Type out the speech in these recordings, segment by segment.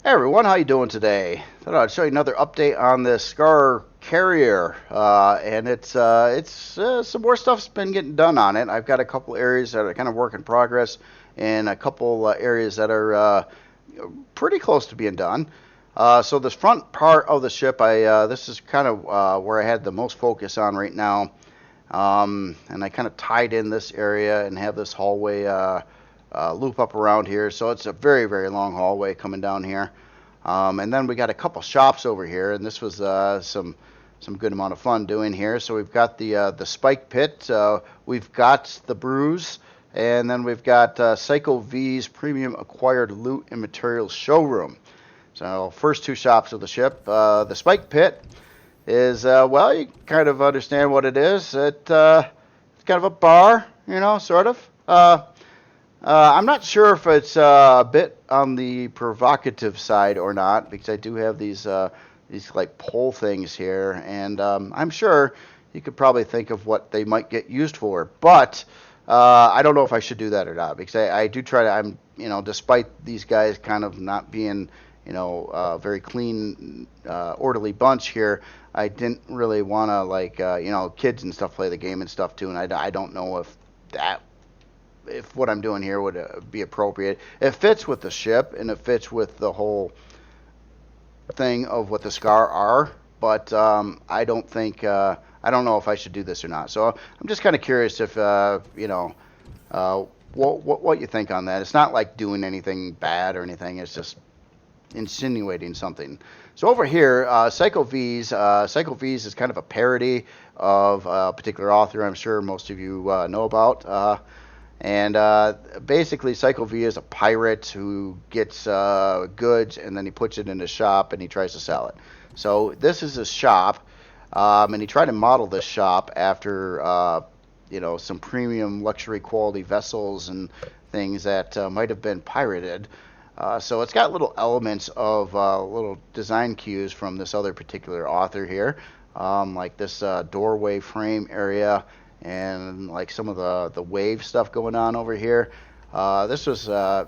Hey everyone, how you doing today? Thought I'd show you another update on this Skaar carrier, and it's some more stuff's been getting done on it. I've got a couple areas that are kind of work in progress, and a couple areas that are pretty close to being done. So this front part of the ship, this is kind of where I had the most focus on right now, and I kind of tied in this area and have this hallway loop up around here. So it's a very, very long hallway coming down here. And then we got a couple shops over here, and this was some good amount of fun doing here. So we've got the spike pit, we've got the bruise, and then we've got Psycho V's premium acquired loot and materials showroom. So first two shops of the ship, the spike pit is well, you kind of understand what it is. It's kind of a bar, sort of. I'm not sure if it's a bit on the provocative side or not, because I do have these like pole things here, and I'm sure you could probably think of what they might get used for, but I don't know if I should do that or not, because I do try to. Despite these guys kind of not being very clean, orderly bunch here, I didn't really want to kids and stuff play the game and stuff too, and I don't know if what I'm doing here would be appropriate. It fits with the ship, and it fits with the whole thing of what the Skaar are, but I don't think, I don't know if I should do this or not. So I'm just kind of curious if, what you think on that. It's not like doing anything bad or anything, it's just insinuating something. So over here, Psycho V's is kind of a parody of a particular author I'm sure most of you know about. And basically, Psycho V is a pirate who gets goods, and then he puts it in his shop and he tries to sell it. So this is his shop, and he tried to model this shop after some premium luxury quality vessels and things that might have been pirated. So it's got little elements of little design cues from this other particular author here, like this doorway frame area, and like some of the wave stuff going on over here. This was kind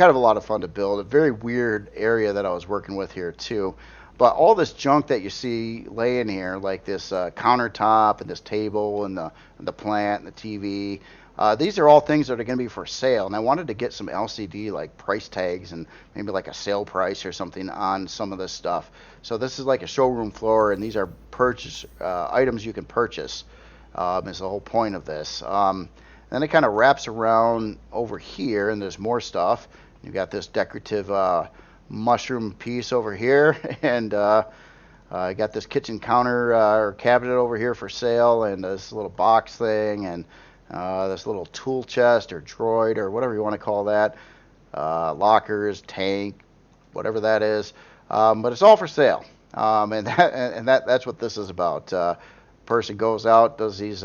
of a lot of fun to build. A very weird area that I was working with here too. But all this junk that you see laying here, like this countertop and this table and the plant and the TV, these are all things that are going to be for sale. And I wanted to get some LCD like price tags and maybe like a sale price or something on some of this stuff. So this is like a showroom floor, and these are purchase items you can purchase. Is the whole point of this. Then it kind of wraps around over here, and there's more stuff. You've got this decorative mushroom piece over here, and I got this kitchen counter or cabinet over here for sale, and this little box thing, and this little tool chest or droid or whatever you want to call that, lockers, tank, whatever that is. But it's all for sale, and that's what this is about. Person goes out, does these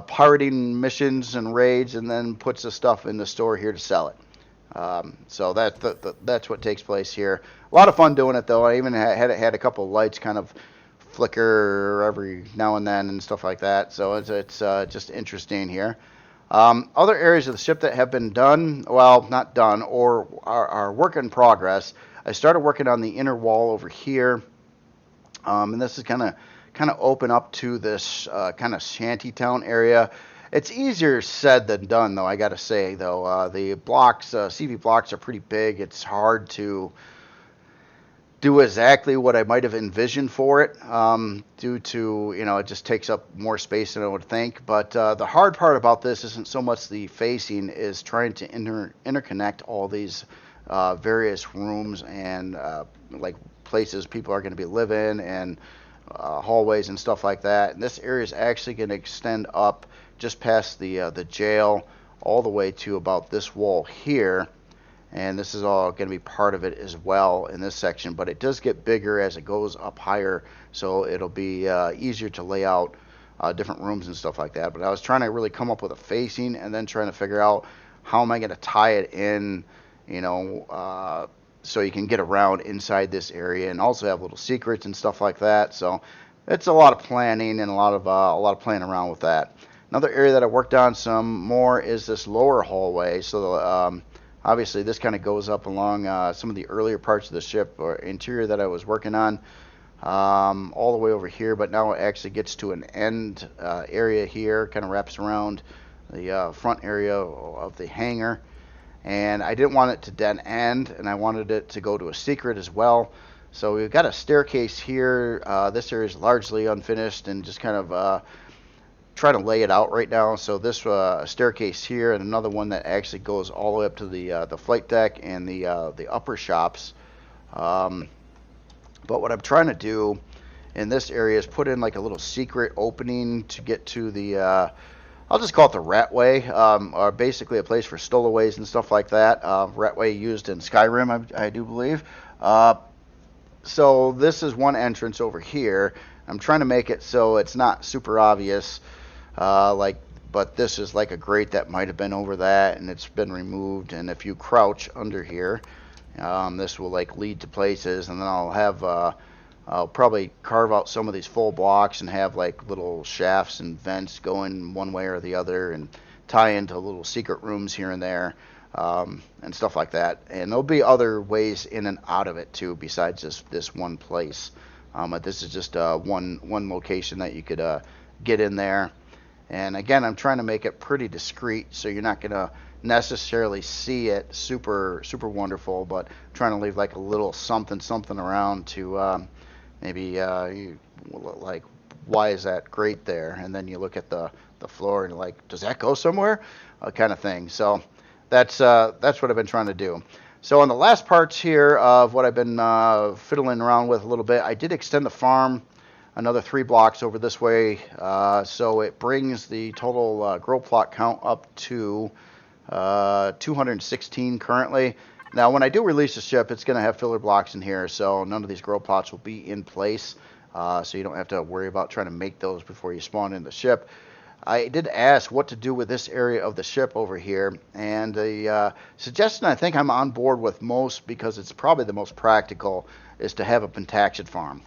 pirating missions and raids, and then puts the stuff in the store here to sell it. So that's what takes place here. A lot of fun doing it, though. I even had a couple of lights kind of flicker every now and then and stuff like that. So it's just interesting here. Other areas of the ship that have been done, well, not done, or are work in progress. I started working on the inner wall over here, and this is kind of open up to this kind of shantytown area. It's easier said than done, though, I gotta say, though. The blocks, CV blocks, are pretty big. It's hard to do exactly what I might have envisioned for it, due to, it just takes up more space than I would think. But the hard part about this isn't so much the facing, is trying to interconnect all these various rooms and like places people are going to be living, and hallways and stuff like that. And this area is actually going to extend up just past the jail all the way to about this wall here, and this is all going to be part of it as well in this section. But it does get bigger as it goes up higher, so it'll be easier to lay out different rooms and stuff like that. But I was trying to really come up with a facing, and then trying to figure out how am I going to tie it in, so you can get around inside this area, and also have little secrets and stuff like that. So it's a lot of planning and a lot of playing around with that. Another area that I worked on some more is this lower hallway. So Obviously, this kind of goes up along some of the earlier parts of the ship or interior that I was working on, all the way over here, but now it actually gets to an end area here, kind of wraps around the front area of the hangar. And I didn't want it to dead end, and I wanted it to go to a secret as well. So we've got a staircase here. This area is largely unfinished and just kind of trying to lay it out right now. So this staircase here, and another one that actually goes all the way up to the flight deck and the upper shops. But what I'm trying to do in this area is put in like a little secret opening to get to the I'll just call it the ratway, or basically a place for stowaways and stuff like that. Ratway used in Skyrim, I do believe. So this is one entrance over here. I'm trying to make it so it's not super obvious, but this is like a grate that might have been over that, and it's been removed. And if you crouch under here, this will like lead to places, and then I'll probably carve out some of these full blocks and have like little shafts and vents going one way or the other, and tie into little secret rooms here and there, and stuff like that. And there'll be other ways in and out of it too, besides just this one place. But this is just one location that you could get in there. And again, I'm trying to make it pretty discreet, so you're not gonna necessarily see it super wonderful, but trying to leave like a little something around to maybe like, why is that grate there? And then you look at the floor and you're like, does that go somewhere? Kind of thing. So that's what I've been trying to do. So on the last parts here of what I've been fiddling around with a little bit, I did extend the farm another 3 blocks over this way, so it brings the total grow plot count up to 216 currently. Now, when I do release the ship, it's going to have filler blocks in here, so none of these grow plots will be in place, so you don't have to worry about trying to make those before you spawn in the ship. I did ask what to do with this area of the ship over here, and the suggestion I think I'm on board with most, because it's probably the most practical, is to have a pentaxid farm.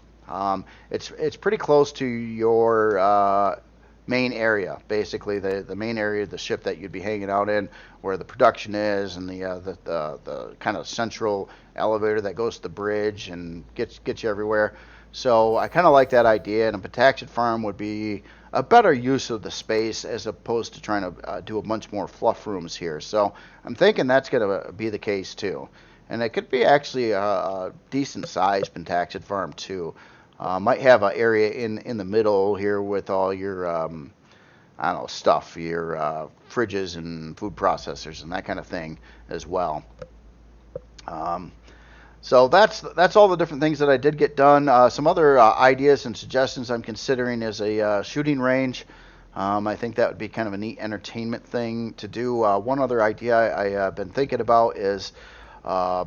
It's pretty close to your main area, basically the main area of the ship that you'd be hanging out in, where the production is, and the kind of central elevator that goes to the bridge and gets you everywhere. So I kind of like that idea, and a pentaxid farm would be a better use of the space as opposed to trying to do a bunch more fluff rooms here. So I'm thinking that's going to be the case too, and it could be actually a decent sized pentaxid farm too. Might have an area in the middle here with all your I don't know, stuff, your fridges and food processors and that kind of thing as well. So that's all the different things that I did get done. Some other ideas and suggestions I'm considering is a shooting range. I think that would be kind of a neat entertainment thing to do. One other idea I've been thinking about is, I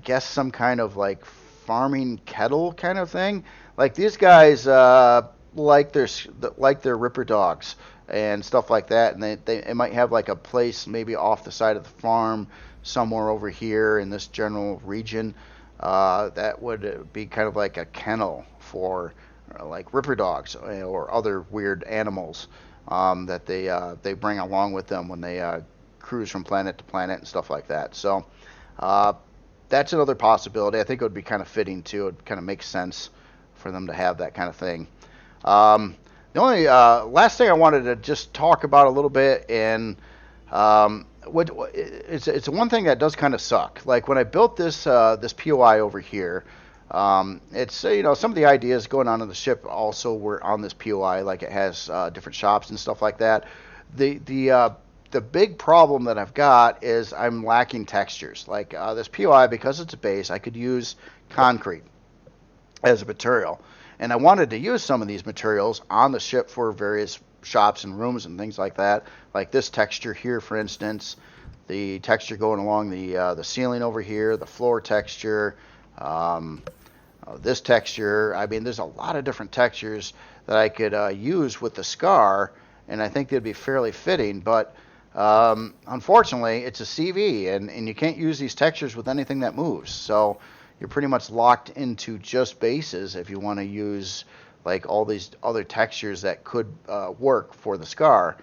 guess, some kind of like farming kettle kind of thing. Like these guys like their ripper dogs and stuff like that, and they might have like a place maybe off the side of the farm somewhere over here in this general region that would be kind of like a kennel for like ripper dogs or other weird animals that they bring along with them when they cruise from planet to planet and stuff like that. So that's another possibility. I think it would be kind of fitting too. It kind of makes sense for them to have that kind of thing. The only last thing I wanted to just talk about a little bit, and it's one thing that does kind of suck. Like when I built this POI over here, it's some of the ideas going on in the ship also were on this POI. Like it has different shops and stuff like that. The big problem that I've got is I'm lacking textures. Like this POI, because it's a base, I could use concrete as a material. And I wanted to use some of these materials on the ship for various shops and rooms and things like that. Like this texture here, for instance, the texture going along the ceiling over here, the floor texture, this texture. I mean, there's a lot of different textures that I could use with the Skaar, and I think they'd be fairly fitting. But unfortunately, it's a CV, and you can't use these textures with anything that moves. So you're pretty much locked into just bases if you want to use like all these other textures that could work for the Skaar.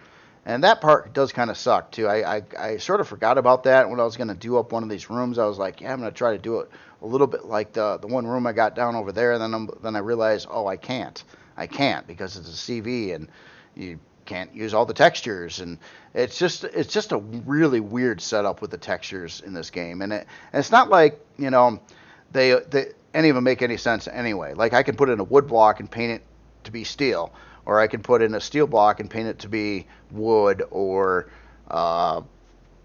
And that part does kind of suck too. I sort of forgot about that when I was going to do up one of these rooms. I was like, yeah, I'm going to try to do it a little bit like the one room I got down over there. And then I realized, oh, I can't. I can't because it's a CV and you can't use all the textures. And it's just a really weird setup with the textures in this game. And it's not like, you know, they any of them make any sense anyway. Like I can put in a wood block and paint it to be steel, or I can put in a steel block and paint it to be wood or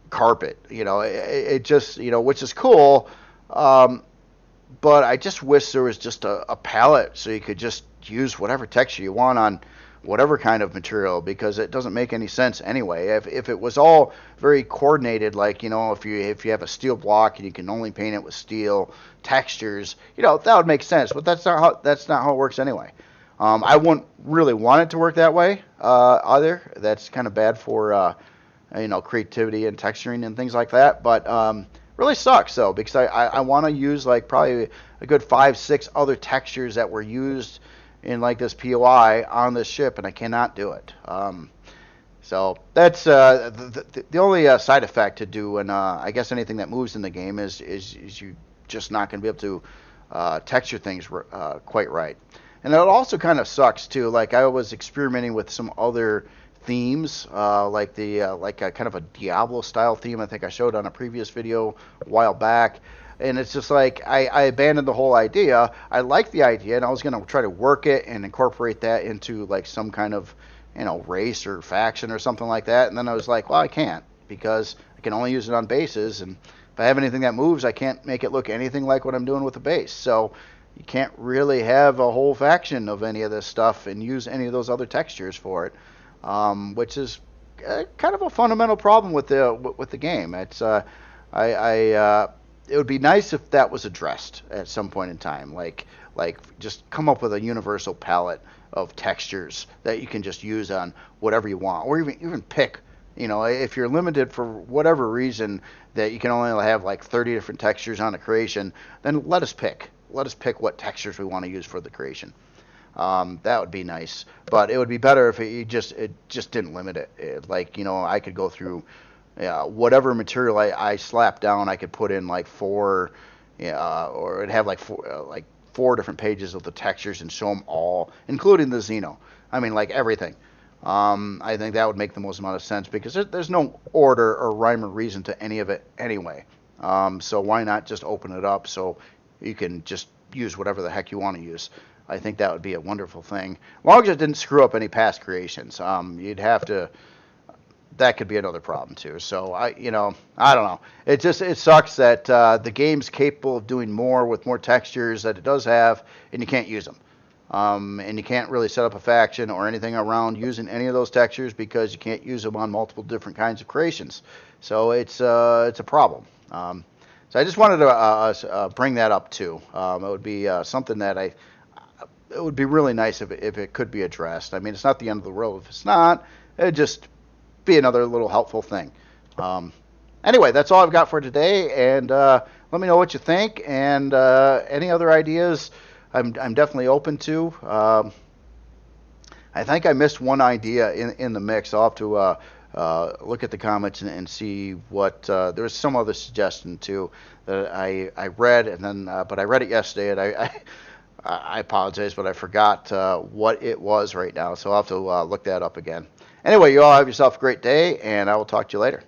carpet. You know, it just, you know, which is cool. But I just wish there was just a palette so you could just use whatever texture you want on whatever kind of material, because it doesn't make any sense anyway. If it was all very coordinated, like, you know, if you have a steel block and you can only paint it with steel textures, you know, that would make sense. But that's not how it works anyway. I wouldn't really want it to work that way either. That's kind of bad for you know, creativity and texturing and things like that. But really sucks though, because I want to use like probably a good 5-6 other textures that were used in like this POI on this ship, and I cannot do it. So that's the only side effect to do, and I guess anything that moves in the game is you just not going to be able to texture things quite right. And it also kind of sucks too. Like I was experimenting with some other themes, like like a kind of a Diablo style theme. I think I showed on a previous video a while back. And it's just like I abandoned the whole idea. I liked the idea, and I was going to try to work it and incorporate that into like some kind of, you know, race or faction or something like that. And then I was like, well, I can't, because I can only use it on bases, and if I have anything that moves, I can't make it look anything like what I'm doing with the base. So you can't really have a whole faction of any of this stuff and use any of those other textures for it, which is kind of a fundamental problem with the game. It's it would be nice if that was addressed at some point in time, like just come up with a universal palette of textures that you can just use on whatever you want, or even pick. You know, if you're limited for whatever reason that you can only have like 30 different textures on a creation, then let us pick what textures we want to use for the creation. That would be nice, but it would be better if it just didn't limit it. Like, you know, I could go through whatever material I slap down, I could put in like 4, or it'd have like 4 different pages of the textures and show them all, including the Xeno. I mean, like everything. I think that would make the most amount of sense, because there's no order or rhyme or reason to any of it anyway. So why not just open it up so you can just use whatever the heck you want to use? I think that would be a wonderful thing, as long as it didn't screw up any past creations. You'd have to. That could be another problem too. So I don't know. It sucks that the game's capable of doing more with more textures that it does have, and you can't use them. And you can't really set up a faction or anything around using any of those textures, because you can't use them on multiple different kinds of creations. So it's a problem. So I just wanted to bring that up too. It would be something that it would be really nice if it could be addressed. I mean, it's not the end of the world if it's not. It'd just be another little helpful thing. Anyway, that's all I've got for today, and let me know what you think, and any other ideas I'm definitely open to. I think I missed one idea in the mix. I'll have to look at the comments and see what there was some other suggestion too that I read, and then but I read it yesterday, and I apologize, but I forgot what it was right now, so I'll have to look that up again. Anyway, you all have yourself a great day, and I will talk to you later.